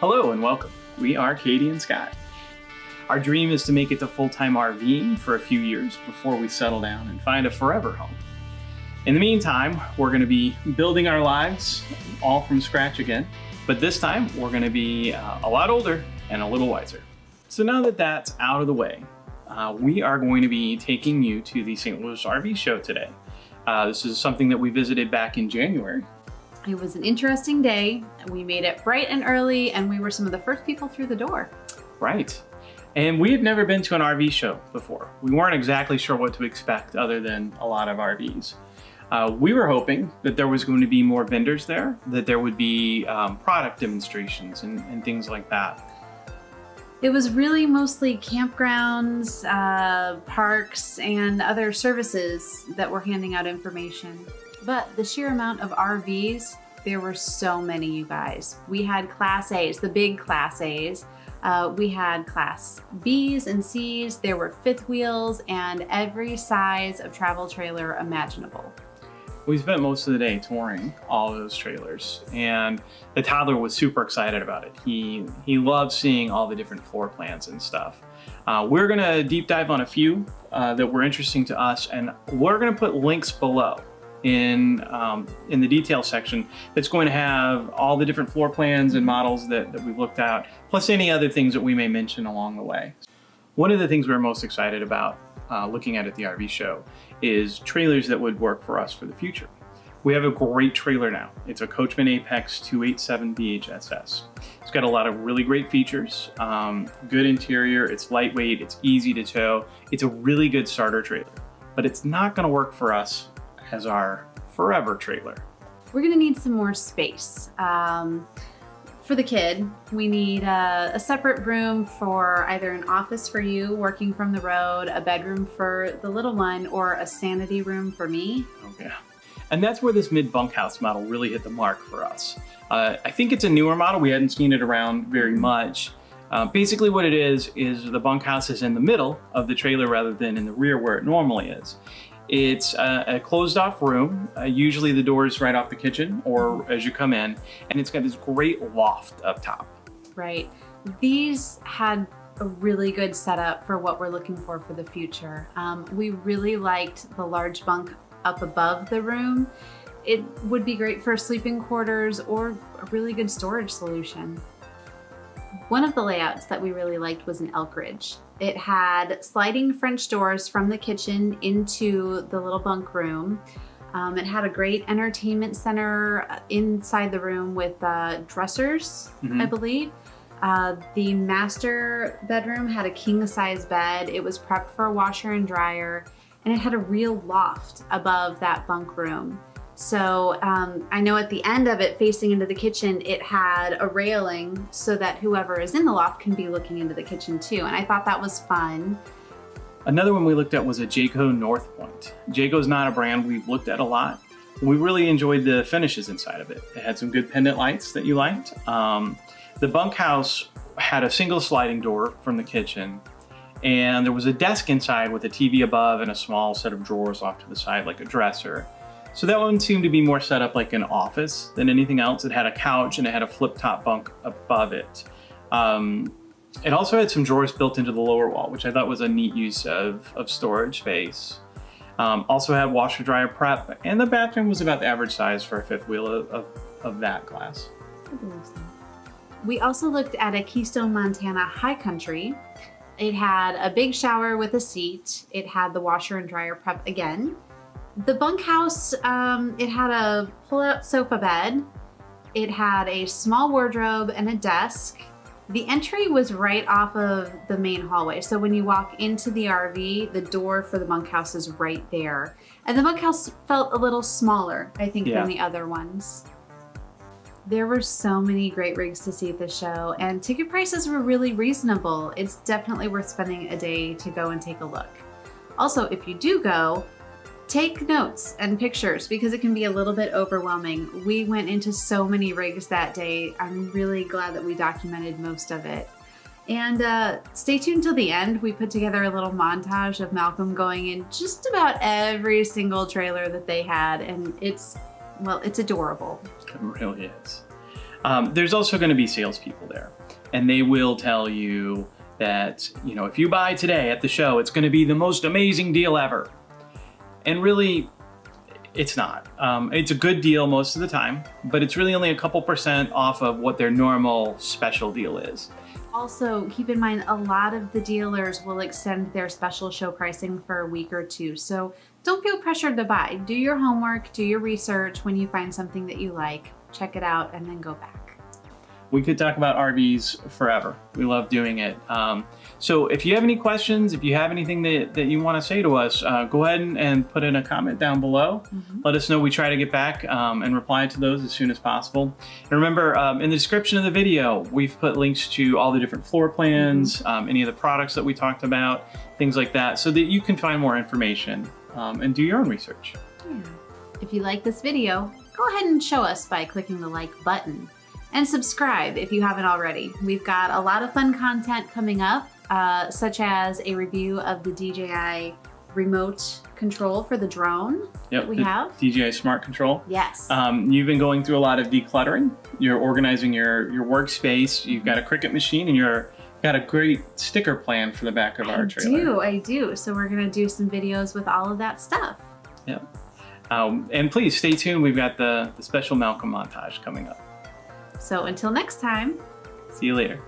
Hello and welcome. We are Katie and Scott. Our dream is to make it to full-time RVing for a few years before we settle down and find a forever home. In the meantime, we're going to be building our lives all from scratch again, but this time we're going to be a lot older and a little wiser. So now that that's out of the way, we are going to be taking you to the St. Louis RV show today. This is something that we visited back in January. It was an interesting day. We made it bright and early, and we were some of the first people through the door. Right. And we had never been to an RV show before. We weren't exactly sure what to expect other than a lot of RVs. We were hoping that there was going to be more vendors there, that there would be product demonstrations and things like that. It was really mostly campgrounds, parks, and other services that were handing out information. But the sheer amount of RVs, there were so many, you guys. We had Class A's, the big Class A's. We had Class B's and C's. There were fifth wheels and every size of travel trailer imaginable. We spent most of the day touring all those trailers, and the toddler was super excited about it. He loved seeing all the different floor plans and stuff. We're gonna deep dive on a few that were interesting to us, and we're gonna put links below in the detail section that's going to have all the different floor plans and models that we've looked at, plus any other things that we may mention along the way. One of the things we're most excited about looking at the RV show is trailers that would work for us for the future. We have a great trailer now. It's a Coachmen Apex 287 BHSS. It's got a lot of really great features, good interior, it's lightweight, it's easy to tow. It's a really good starter trailer, but it's not gonna work for us as our forever trailer. We're gonna need some more space. For the kid, we need a separate room for either an office for you working from the road, a bedroom for the little one, or a sanity room for me. Okay. And that's where this Mid Bunkhouse model really hit the mark for us. I think it's a newer model. We hadn't seen it around very much. Basically what it is the bunkhouse is in the middle of the trailer rather than in the rear where it normally is. It's a closed off room. Usually the door is right off the kitchen or as you come in, and it's got this great loft up top. Right. These had a really good setup for what we're looking for the future. We really liked the large bunk up above the room. It would be great for sleeping quarters or a really good storage solution. One of the layouts that we really liked was an Elk Ridge. It had sliding French doors from the kitchen into the little bunk room. It had a great entertainment center inside the room with dressers, I believe. The master bedroom had a king-size bed. It was prepped for a washer and dryer, and it had a real loft above that bunk room. So I know at the end of it, facing into the kitchen, it had a railing so that whoever is in the loft can be looking into the kitchen too. And I thought that was fun. Another one we looked at was a Jayco NorthPoint. Jayco's not a brand we've looked at a lot. We really enjoyed the finishes inside of it. It had some good pendant lights that you liked. The bunkhouse had a single sliding door from the kitchen, and there was a desk inside with a TV above and a small set of drawers off to the side like a dresser. So that one seemed to be more set up like an office than anything else. It had a couch and it had a flip top bunk above it. It also had some drawers built into the lower wall, which I thought was a neat use of storage space. Also had washer dryer prep, and the bathroom was about the average size for a fifth wheel of that class. We also looked at a Keystone, Montana High Country. It had a big shower with a seat. It had the washer and dryer prep again. The bunkhouse, it had a pull-out sofa bed. It had a small wardrobe and a desk. The entry was right off of the main hallway. So when you walk into the RV, the door for the bunkhouse is right there. And the bunkhouse felt a little smaller, I think, than the other ones. There were so many great rigs to see at the show, and ticket prices were really reasonable. It's definitely worth spending a day to go and take a look. Also, if you do go, take notes and pictures because it can be a little bit overwhelming. We went into so many rigs that day. I'm really glad that we documented most of it. And stay tuned till the end. We put together a little montage of Malcolm going in just about every single trailer that they had, and it's adorable. It really is. There's also going to be salespeople there, and they will tell you that, you know, if you buy today at the show, it's going to be the most amazing deal ever. And really, it's not. It's a good deal most of the time, but it's really only a couple % off of what their normal special deal is. Also, keep in mind, a lot of the dealers will extend their special show pricing for a week or two. So don't feel pressured to buy. Do your homework, do your research. When you find something that you like, check it out and then go back. We could talk about RVs forever. We love doing it. So if you have any questions, if you have anything that you want to say to us, go ahead and put in a comment down below. Let us know. We try to get back and reply to those as soon as possible. And remember, in the description of the video, we've put links to all the different floor plans, any of the products that we talked about, things like that, so that you can find more information and do your own research. Yeah. If you like this video, go ahead and show us by clicking the like button. And subscribe if you haven't already. We've got a lot of fun content coming up, such as a review of the DJI remote control for the drone that we have. DJI Smart Control. Yes. You've been going through a lot of decluttering. You're organizing your workspace. You've got a Cricut machine, and you've got a great sticker plan for the back of our trailer. I do. So we're gonna do some videos with all of that stuff. Yep. And please stay tuned. We've got the special Malcolm montage coming up. So until next time. See you later.